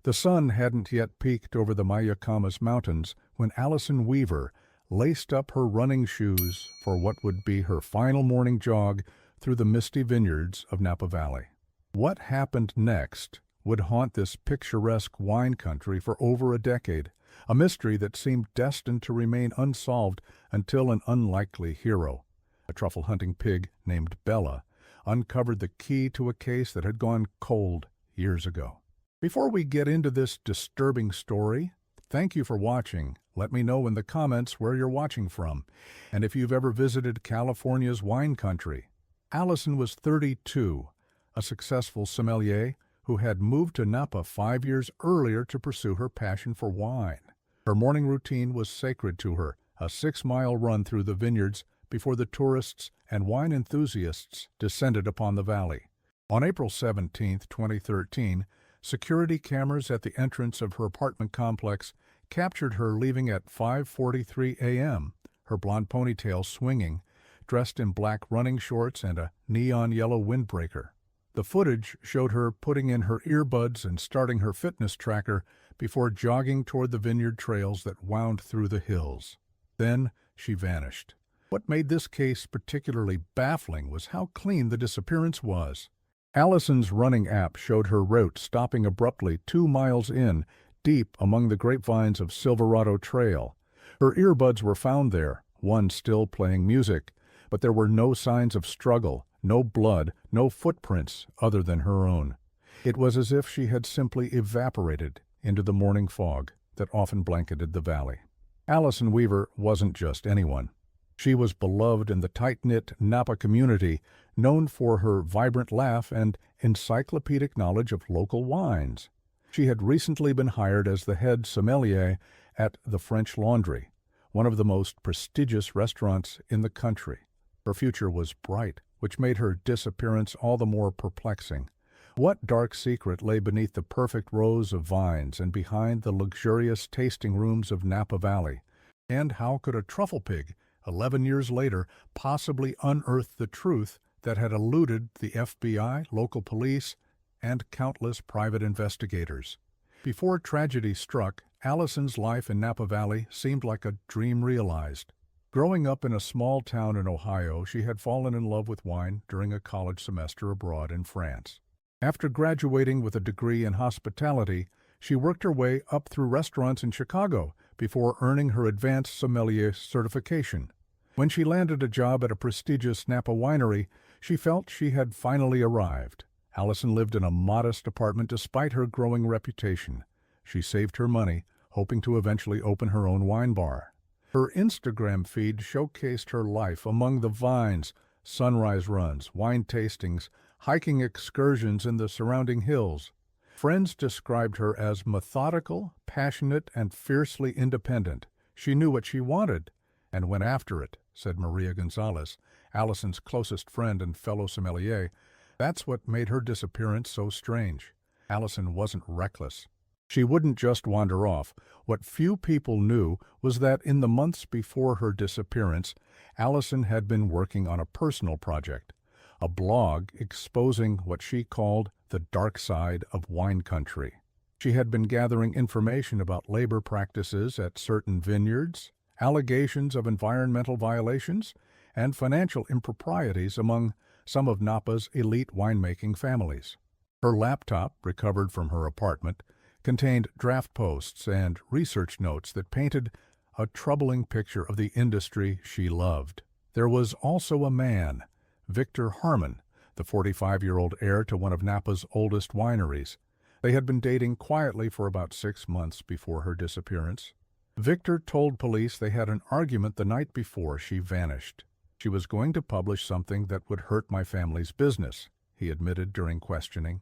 The sun hadn't yet peaked over the Mayacamas Mountains when Allison Weaver laced up her running shoes for what would be her final morning jog through the misty vineyards of Napa Valley. What happened next would haunt this picturesque wine country for over a decade, a mystery that seemed destined to remain unsolved until an unlikely hero, a truffle hunting pig named Bella, uncovered the key to a case that had gone cold years ago. Before we get into this disturbing story, thank you for watching. Let me know in the comments where you're watching from, and if you've ever visited California's wine country. Allison was 32, a successful sommelier who had moved to Napa 5 years earlier to pursue her passion for wine. Her morning routine was sacred to her, a 6-mile run through the vineyards before the tourists and wine enthusiasts descended upon the valley. On April 17, 2013, security cameras at the entrance of her apartment complex captured her leaving at 5:43 a.m., her blonde ponytail swinging, dressed in black running shorts and a neon yellow windbreaker. The footage showed her putting in her earbuds and starting her fitness tracker before jogging toward the vineyard trails that wound through the hills. Then she vanished. What made this case particularly baffling was how clean the disappearance was. Allison's running app showed her route stopping abruptly 2 miles in, deep among the grapevines of Silverado Trail. Her earbuds were found there, one still playing music, but there were no signs of struggle, no blood, no footprints other than her own. It was as if she had simply evaporated into the morning fog that often blanketed the valley. Allison Weaver wasn't just anyone. She was beloved in the tight-knit Napa community, known for her vibrant laugh and encyclopedic knowledge of local wines. She had recently been hired as the head sommelier at the French Laundry, one of the most prestigious restaurants in the country. Her future was bright, which made her disappearance all the more perplexing. What dark secret lay beneath the perfect rows of vines and behind the luxurious tasting rooms of Napa Valley? And how could a truffle pig, 11 years later, possibly unearth the truth that had eluded the FBI, local police, and countless private investigators? Before tragedy struck, Allison's life in Napa Valley seemed like a dream realized. Growing up in a small town in Ohio, she had fallen in love with wine during a college semester abroad in France. After graduating with a degree in hospitality, she worked her way up through restaurants in Chicago before earning her advanced sommelier certification. When she landed a job at a prestigious Napa winery, she felt she had finally arrived. Allison lived in a modest apartment despite her growing reputation. She saved her money, hoping to eventually open her own wine bar. Her Instagram feed showcased her life among the vines, sunrise runs, wine tastings, hiking excursions in the surrounding hills. Friends described her as methodical, passionate, and fiercely independent. She knew what she wanted and went after it, said Maria Gonzalez, Allison's closest friend and fellow sommelier. That's what made her disappearance so strange. Allison wasn't reckless. She wouldn't just wander off. What few people knew was that in the months before her disappearance, Allison had been working on a personal project, a blog exposing what she called the dark side of wine country. She had been gathering information about labor practices at certain vineyards, allegations of environmental violations, and financial improprieties among some of Napa's elite winemaking families. Her laptop, recovered from her apartment, contained draft posts and research notes that painted a troubling picture of the industry she loved. There was also a man, Victor Harmon, the 45-year-old heir to one of Napa's oldest wineries. They had been dating quietly for about 6 months before her disappearance. Victor told police they had an argument the night before she vanished. She was going to publish something that would hurt my family's business, he admitted during questioning.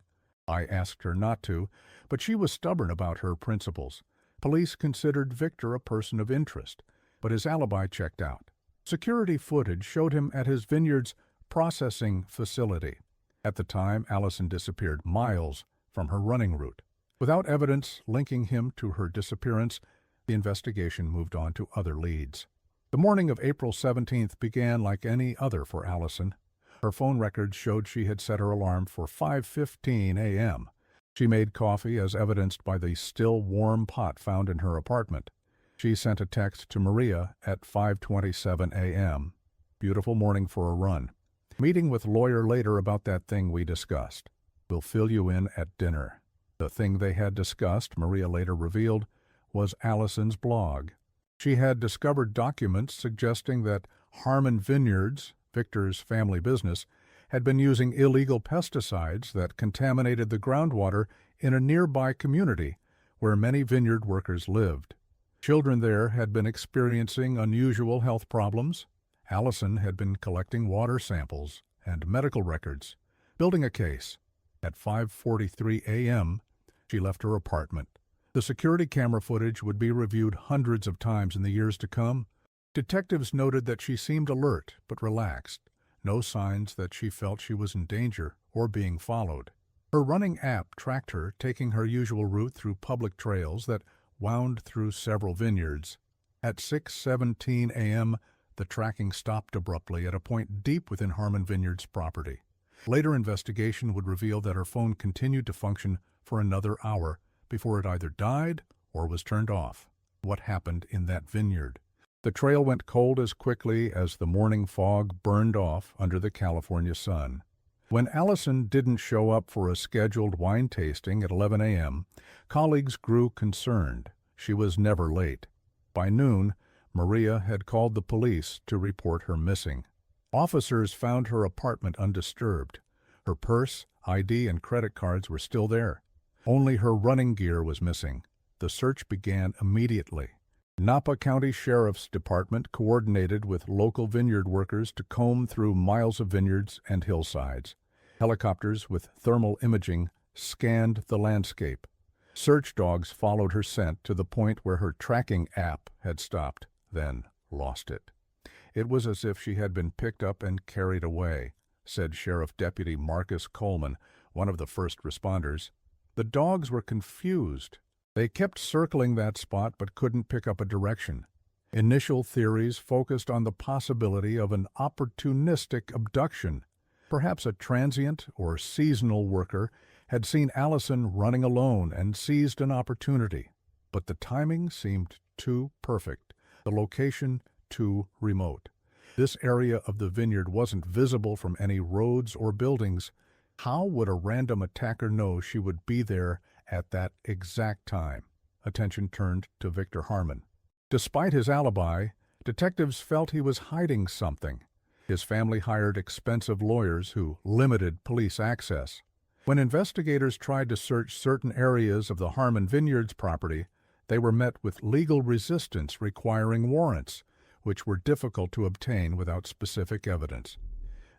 I asked her not to, but she was stubborn about her principles. Police considered Victor a person of interest, but his alibi checked out. Security footage showed him at his vineyard's processing facility. At the time, Allison disappeared miles from her running route. Without evidence linking him to her disappearance, the investigation moved on to other leads. The morning of April 17th began like any other for Allison. Her phone records showed she had set her alarm for 5:15 a.m. She made coffee as evidenced by the still warm pot found in her apartment. She sent a text to Maria at 5:27 a.m. Beautiful morning for a run. Meeting with lawyer later about that thing we discussed. We'll fill you in at dinner. The thing they had discussed, Maria later revealed, was Allison's blog. She had discovered documents suggesting that Harmon Vineyards, Victor's family business, had been using illegal pesticides that contaminated the groundwater in a nearby community where many vineyard workers lived. Children there had been experiencing unusual health problems. Allison had been collecting water samples and medical records, building a case. At 5:43 a.m., she left her apartment. The security camera footage would be reviewed hundreds of times in the years to come. Detectives noted that she seemed alert but relaxed, no signs that she felt she was in danger or being followed. Her running app tracked her, taking her usual route through public trails that wound through several vineyards. At 6:17 a.m., the tracking stopped abruptly at a point deep within Harmon Vineyards property. Later investigation would reveal that her phone continued to function for another hour before it either died or was turned off. What happened in that vineyard? The trail went cold as quickly as the morning fog burned off under the California sun. When Allison didn't show up for a scheduled wine tasting at 11 a.m., colleagues grew concerned. She was never late. By noon, Maria had called the police to report her missing. Officers found her apartment undisturbed. Her purse, ID, and credit cards were still there. Only her running gear was missing. The search began immediately. Napa County Sheriff's Department coordinated with local vineyard workers to comb through miles of vineyards and hillsides. Helicopters with thermal imaging scanned the landscape. Search dogs followed her scent to the point where her tracking app had stopped, then lost it. It was as if she had been picked up and carried away, said Sheriff Deputy Marcus Coleman, one of the first responders. The dogs were confused. They kept circling that spot but couldn't pick up a direction. Initial theories focused on the possibility of an opportunistic abduction. Perhaps a transient or seasonal worker had seen Allison running alone and seized an opportunity. But the timing seemed too perfect, the location too remote. This area of the vineyard wasn't visible from any roads or buildings. How would a random attacker know she would be there at that exact time? Attention turned to Victor Harmon. Despite his alibi, detectives felt he was hiding something. His family hired expensive lawyers who limited police access. When investigators tried to search certain areas of the Harmon Vineyards property, they were met with legal resistance requiring warrants, which were difficult to obtain without specific evidence.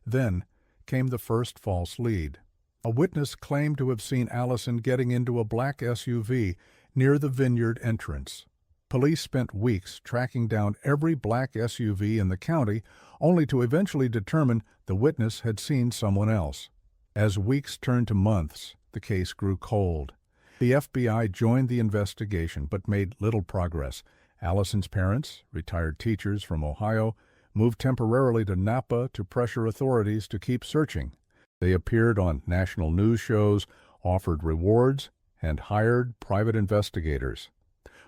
Then came the first false lead. A witness claimed to have seen Allison getting into a black SUV near the vineyard entrance. Police spent weeks tracking down every black SUV in the county, only to eventually determine the witness had seen someone else. As weeks turned to months, the case grew cold. The FBI joined the investigation but made little progress. Allison's parents, retired teachers from Ohio, moved temporarily to Napa to pressure authorities to keep searching. They appeared on national news shows, offered rewards, and hired private investigators.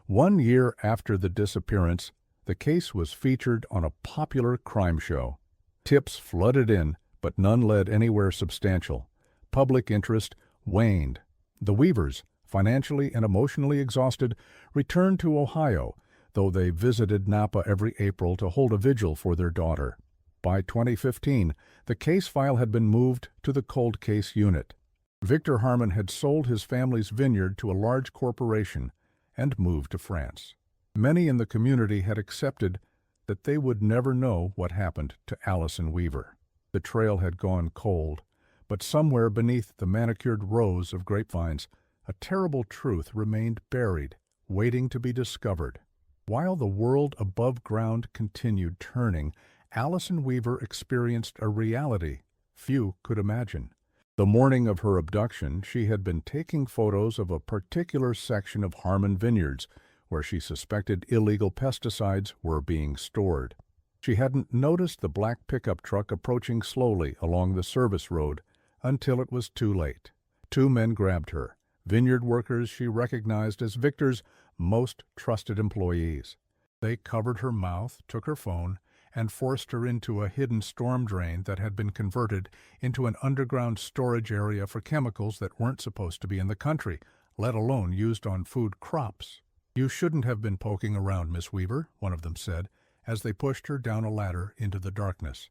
1 year after the disappearance, the case was featured on a popular crime show. Tips flooded in, but none led anywhere substantial. Public interest waned. The Weavers, financially and emotionally exhausted, returned to Ohio, though they visited Napa every April to hold a vigil for their daughter. By 2015, the case file had been moved to the cold case unit. Victor Harmon had sold his family's vineyard to a large corporation and moved to France. Many in the community had accepted that they would never know what happened to Allison Weaver. The trail had gone cold, but somewhere beneath the manicured rows of grapevines, a terrible truth remained buried, waiting to be discovered. While the world above ground continued turning, Allison Weaver experienced a reality few could imagine. The morning of her abduction, she had been taking photos of a particular section of Harmon Vineyards, where she suspected illegal pesticides were being stored. She hadn't noticed the black pickup truck approaching slowly along the service road until it was too late. 2 men grabbed her. vineyard workers she recognized as Victor's most trusted employees. They covered her mouth, took her phone, and forced her into a hidden storm drain that had been converted into an underground storage area for chemicals that weren't supposed to be in the country, let alone used on food crops. "You shouldn't have been poking around, Miss Weaver," one of them said, as they pushed her down a ladder into the darkness.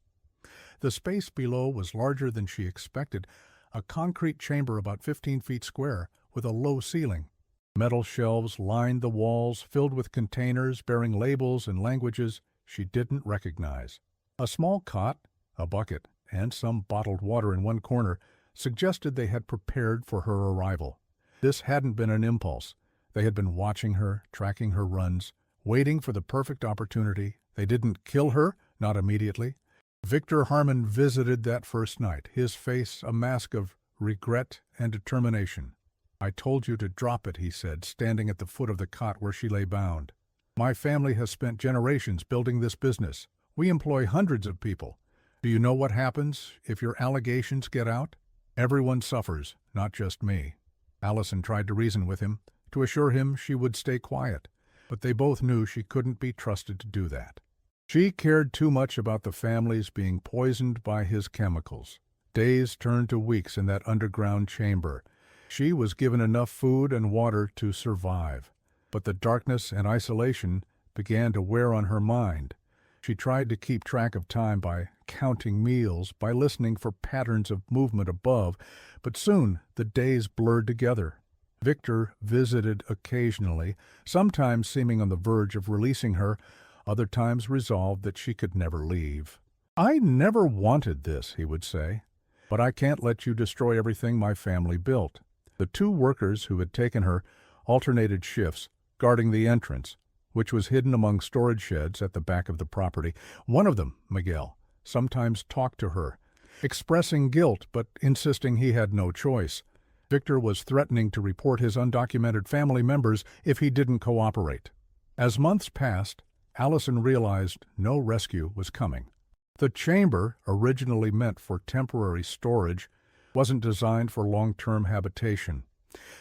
The space below was larger than she expected, a concrete chamber about 15 feet square with a low ceiling. Metal shelves lined the walls, filled with containers bearing labels in languages she didn't recognize. A small cot, a bucket, and some bottled water in one corner suggested they had prepared for her arrival. This hadn't been an impulse. They had been watching her, tracking her runs, waiting for the perfect opportunity. They didn't kill her, not immediately. Victor Harmon visited that first night, his face a mask of regret and determination. "I told you to drop it," he said, standing at the foot of the cot where she lay bound. "My family has spent generations building this business. We employ hundreds of people. Do you know what happens if your allegations get out? Everyone suffers, not just me." Allison tried to reason with him, to assure him she would stay quiet, but they both knew she couldn't be trusted to do that. She cared too much about the families being poisoned by his chemicals. Days turned to weeks in that underground chamber. She was given enough food and water to survive, but the darkness and isolation began to wear on her mind. She tried to keep track of time by counting meals, by listening for patterns of movement above, but soon the days blurred together. Victor visited occasionally, sometimes seeming on the verge of releasing her, other times resolved that she could never leave. "I never wanted this," he would say, "but I can't let you destroy everything my family built." The two workers who had taken her alternated shifts, guarding the entrance, which was hidden among storage sheds at the back of the property. One of them, Miguel, sometimes talked to her, expressing guilt but insisting he had no choice. Victor was threatening to report his undocumented family members if he didn't cooperate. As months passed, Allison realized no rescue was coming. The chamber, originally meant for temporary storage, wasn't designed for long-term habitation.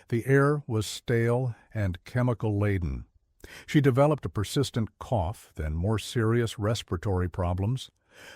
The air was stale and chemical-laden. She developed a persistent cough, then more serious respiratory problems.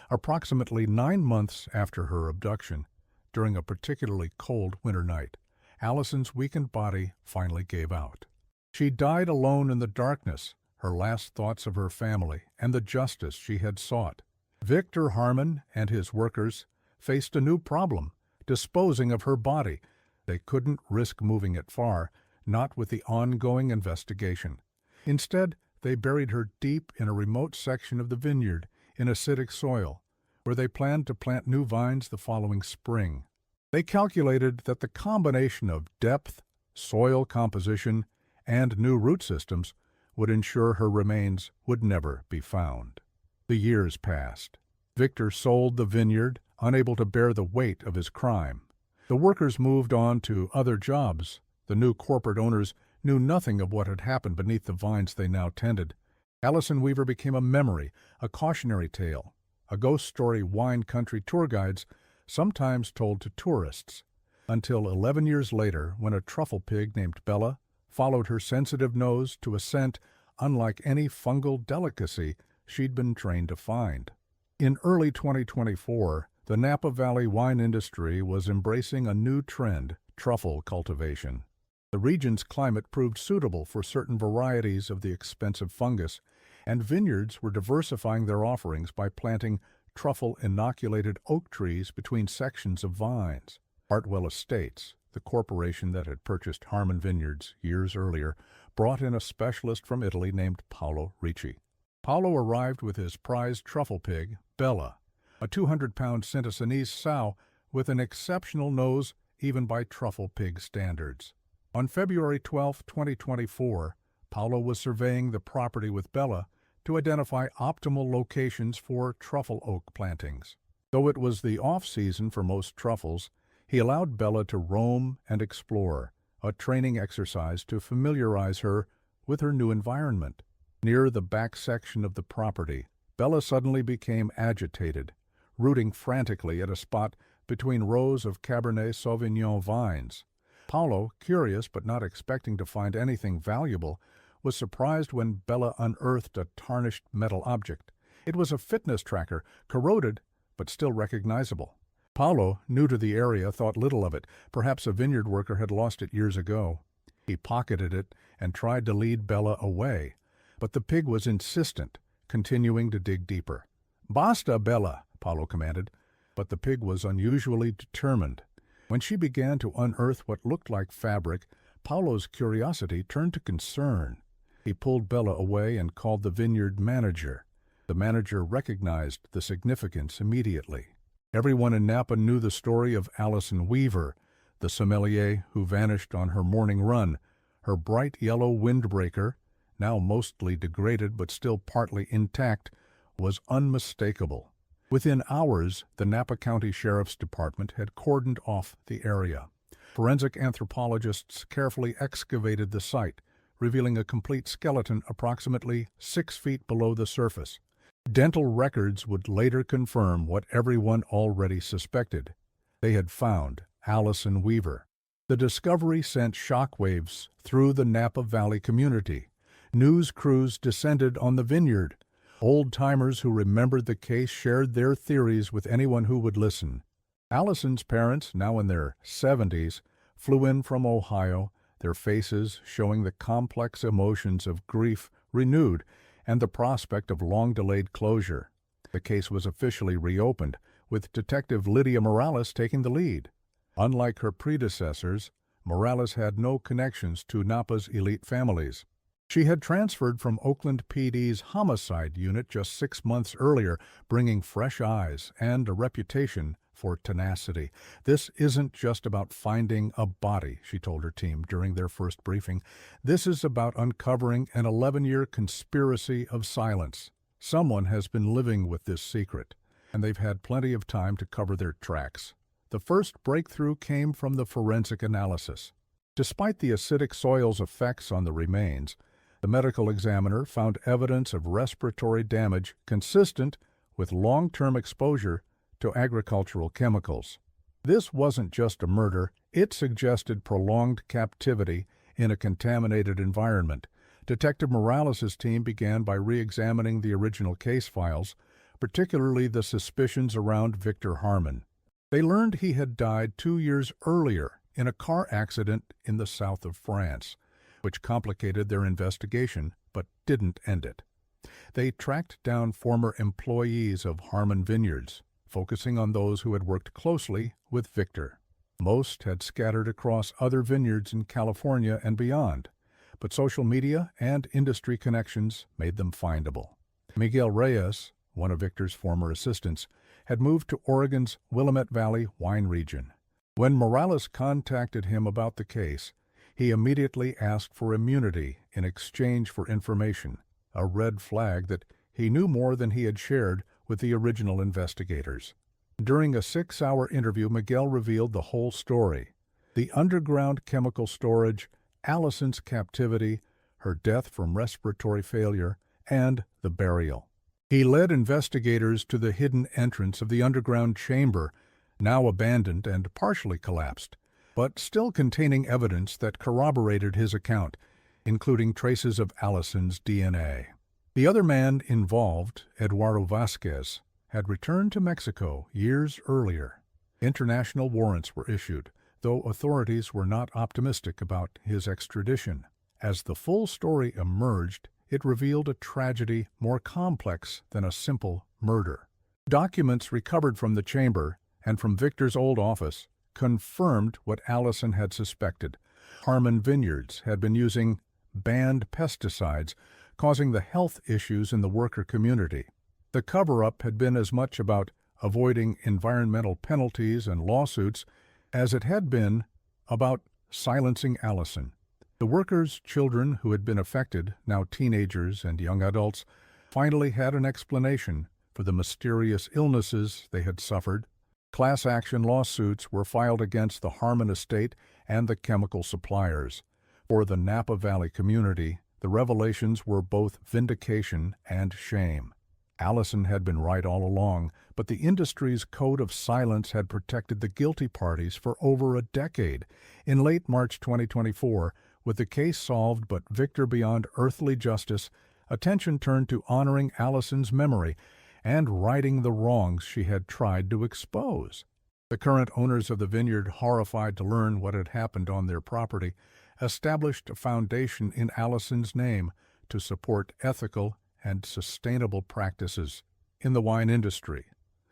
Approximately 9 months after her abduction, during a particularly cold winter night, Allison's weakened body finally gave out. She died alone in the darkness, her last thoughts of her family and the justice she had sought. Victor Harmon and his workers faced a new problem, disposing of her body. They couldn't risk moving it far, not with the ongoing investigation. Instead, they buried her deep in a remote section of the vineyard in acidic soil, where they planned to plant new vines the following spring. They calculated that the combination of depth, soil composition, and new root systems would ensure her remains would never be found. The years passed. Victor sold the vineyard, unable to bear the weight of his crime. The workers moved on to other jobs. The new corporate owners knew nothing of what had happened beneath the vines they now tended. Allison Weaver became a memory, a cautionary tale, a ghost story wine country tour guides sometimes told to tourists, until 11 years later when a truffle pig named Bella followed her sensitive nose to a scent unlike any fungal delicacy she'd been trained to find. In early 2024, the Napa Valley wine industry was embracing a new trend, truffle cultivation. The region's climate proved suitable for certain varieties of the expensive fungus, and vineyards were diversifying their offerings by planting truffle-inoculated oak trees between sections of vines. Hartwell Estates, the corporation that had purchased Harmon Vineyards years earlier, brought in a specialist from Italy named Paolo Ricci. Paolo arrived with his prized truffle pig, Bella, a 200-pound Cintacinese sow with an exceptional nose even by truffle pig standards. On February 12, 2024, Paolo was surveying the property with Bella to identify optimal locations for truffle oak plantings. Though it was the off-season for most truffles, he allowed Bella to roam and explore, a training exercise to familiarize her with her new environment. Near the back section of the property, Bella suddenly became agitated, rooting frantically at a spot between rows of Cabernet Sauvignon vines. Paulo, curious but not expecting to find anything valuable, was surprised when Bella unearthed a tarnished metal object. It was a fitness tracker, corroded but still recognizable. Paulo, new to the area, thought little of it. Perhaps a vineyard worker had lost it years ago. He pocketed it and tried to lead Bella away, but the pig was insistent, continuing to dig deeper. "Basta, Bella," Paulo commanded, but the pig was unusually determined. When she began to unearth what looked like fabric, Paulo's curiosity turned to concern. He pulled Bella away and called the vineyard manager. The manager recognized the significance immediately. Everyone in Napa knew the story of Allison Weaver, the sommelier who vanished on her morning run. Her bright yellow windbreaker, now mostly degraded but still partly intact, was unmistakable. Within hours, the Napa County Sheriff's Department had cordoned off the area. Forensic anthropologists carefully excavated the site, revealing a complete skeleton approximately 6 feet below the surface. Dental records would later confirm what everyone already suspected. They had found Allison Weaver. The discovery sent shockwaves through the Napa Valley community. News crews descended on the vineyard. Old-timers who remembered the case shared their theories with anyone who would listen. Allison's parents, now in their 70s, flew in from Ohio, their faces showing the complex emotions of grief renewed and the prospect of long-delayed closure. The case was officially reopened, with Detective Lydia Morales taking the lead. Unlike her predecessors, Morales had no connections to Napa's elite families. She had transferred from Oakland PD's homicide unit just 6 months earlier, bringing fresh eyes and a reputation for tenacity. "This isn't just about finding a body," she told her team during their first briefing. "This is about uncovering an 11-year conspiracy of silence. Someone has been living with this secret, and they've had plenty of time to cover their tracks." The first breakthrough came from the forensic analysis. Despite the acidic soil's effects on the remains, the medical examiner found evidence of respiratory damage consistent with long-term exposure to agricultural chemicals. This wasn't just a murder, it suggested prolonged captivity in a contaminated environment. Detective Morales' team began by re-examining the original case files, particularly the suspicions around Victor Harmon. They learned he had died 2 years earlier in a car accident in the south of France, which complicated their investigation but didn't end it. They tracked down former employees of Harmon Vineyards, focusing on those who had worked closely with Victor. Most had scattered across other vineyards in California and beyond, but social media and industry connections made them findable. Miguel Reyes, one of Victor's former assistants, had moved to Oregon's Willamette Valley wine region. When Morales contacted him about the case, he immediately asked for immunity in exchange for information, a red flag that he knew more than he had shared with the original investigators. During a 6-hour interview, Miguel revealed the whole story: the underground chemical storage, Allison's captivity, her death from respiratory failure, and the burial. He led investigators to the hidden entrance of the underground chamber, now abandoned and partially collapsed, but still containing evidence that corroborated his account, including traces of Allison's DNA. The other man involved, Eduardo Vasquez, had returned to Mexico years earlier. International warrants were issued, though authorities were not optimistic about his extradition. As the full story emerged, it revealed a tragedy more complex than a simple murder. Documents recovered from the chamber and from Victor's old office confirmed what Allison had suspected. Harmon Vineyards had been using banned pesticides, causing the health issues in the worker community. The cover-up had been as much about avoiding environmental penalties and lawsuits as it had been about silencing Allison. The workers' children who had been affected, now teenagers and young adults, finally had an explanation for the mysterious illnesses they had suffered. Class action lawsuits were filed against the Harmon estate and the chemical suppliers. For the Napa Valley community, the revelations were both vindication and shame. Allison had been right all along, but the industry's code of silence had protected the guilty parties for over a decade. In late March 2024, with the case solved but Victor beyond earthly justice, attention turned to honoring Allison's memory and righting the wrongs she had tried to expose. The current owners of the vineyard, horrified to learn what had happened on their property, established a foundation in Allison's name to support ethical and sustainable practices in the wine industry.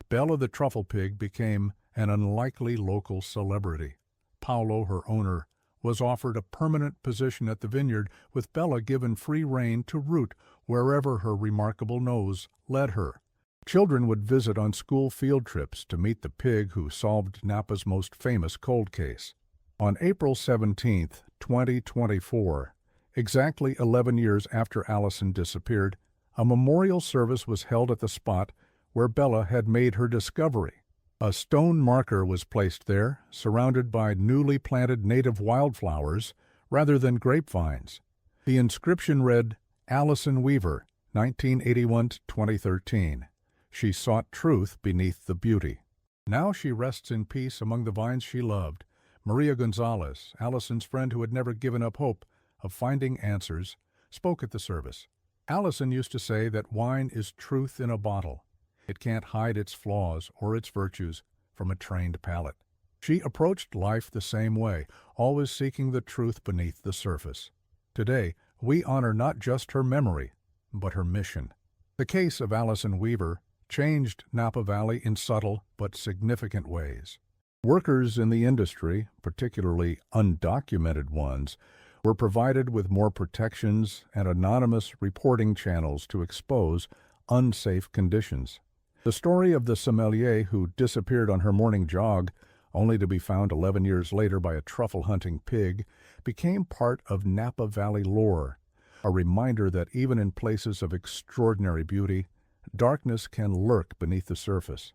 Bella the Truffle Pig became an unlikely local celebrity. Paolo, her owner, was offered a permanent position at the vineyard, with Bella given free rein to root wherever her remarkable nose led her. Children would visit on school field trips to meet the pig who solved Napa's most famous cold case. On April 17, 2024, exactly 11 years after Allison disappeared, a memorial service was held at the spot where Bella had made her discovery. A stone marker was placed there, surrounded by newly planted native wildflowers rather than grapevines. The inscription read, "Allison Weaver, 1981-2013. She sought truth beneath the beauty." Now she rests in peace among the vines she loved. Maria Gonzalez, Allison's friend who had never given up hope of finding answers, spoke at the service. Allison used to say that wine is truth in a bottle. It can't hide its flaws or its virtues from a trained palate. She approached life the same way, always seeking the truth beneath the surface. Today, we honor not just her memory, but her mission. The case of Allison Weaver changed Napa Valley in subtle but significant ways. Workers in the industry, particularly undocumented ones, were provided with more protections and anonymous reporting channels to expose unsafe conditions. The story of the sommelier who disappeared on her morning jog, only to be found 11 years later by a truffle-hunting pig, became part of Napa Valley lore, a reminder that even in places of extraordinary beauty, darkness can lurk beneath the surface.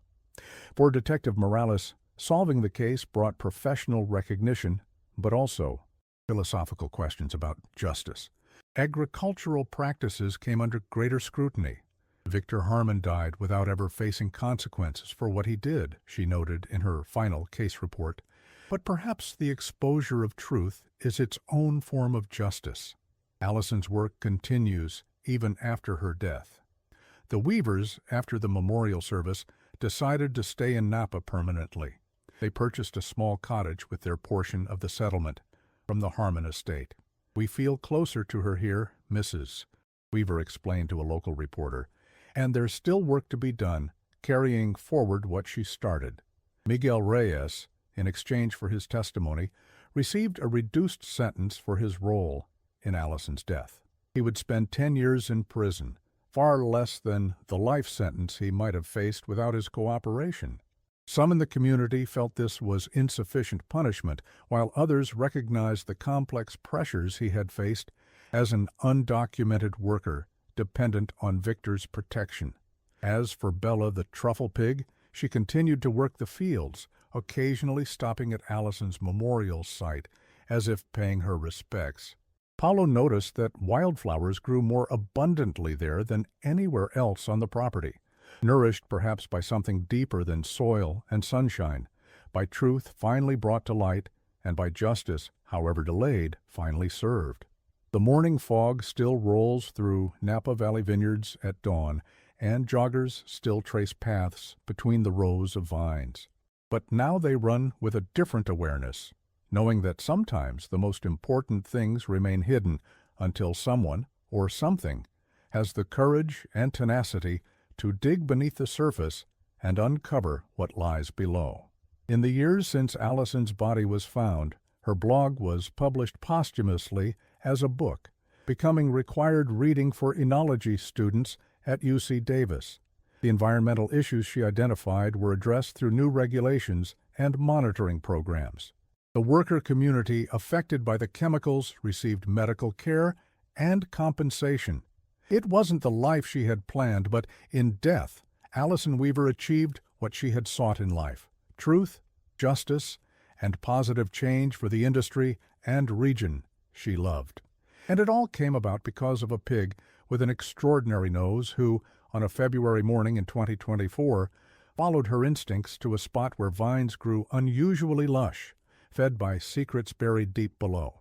For Detective Morales, solving the case brought professional recognition, but also philosophical questions about justice. Agricultural practices came under greater scrutiny. Victor Harmon died without ever facing consequences for what he did, she noted in her final case report. But perhaps the exposure of truth is its own form of justice. Allison's work continues even after her death. The Weavers, after the memorial service, decided to stay in Napa permanently. They purchased a small cottage with their portion of the settlement from the Harmon estate. "We feel closer to her here, Mrs." Weaver explained to a local reporter, "and there's still work to be done, carrying forward what she started." Miguel Reyes, in exchange for his testimony, received a reduced sentence for his role in Allison's death. He would spend 10 years in prison, far less than the life sentence he might have faced without his cooperation. Some in the community felt this was insufficient punishment, while others recognized the complex pressures he had faced as an undocumented worker dependent on Victor's protection. As for Bella the Truffle Pig, she continued to work the fields, occasionally stopping at Allison's memorial site as if paying her respects. Paulo noticed that wildflowers grew more abundantly there than anywhere else on the property, nourished perhaps by something deeper than soil and sunshine, by truth finally brought to light, and by justice, however delayed, finally served. The morning fog still rolls through Napa Valley vineyards at dawn, and joggers still trace paths between the rows of vines. But now they run with a different awareness, knowing that sometimes the most important things remain hidden until someone or something has the courage and tenacity to dig beneath the surface and uncover what lies below. In the years since Allison's body was found, her blog was published posthumously as a book, becoming required reading for enology students at UC Davis. The environmental issues she identified were addressed through new regulations and monitoring programs. The worker community affected by the chemicals received medical care and compensation. It wasn't the life she had planned, but in death, Allison Weaver achieved what she had sought in life: truth, justice, and positive change for the industry and region she loved. And it all came about because of a pig with an extraordinary nose who, on a February morning in 2024, followed her instincts to a spot where vines grew unusually lush, fed by secrets buried deep below.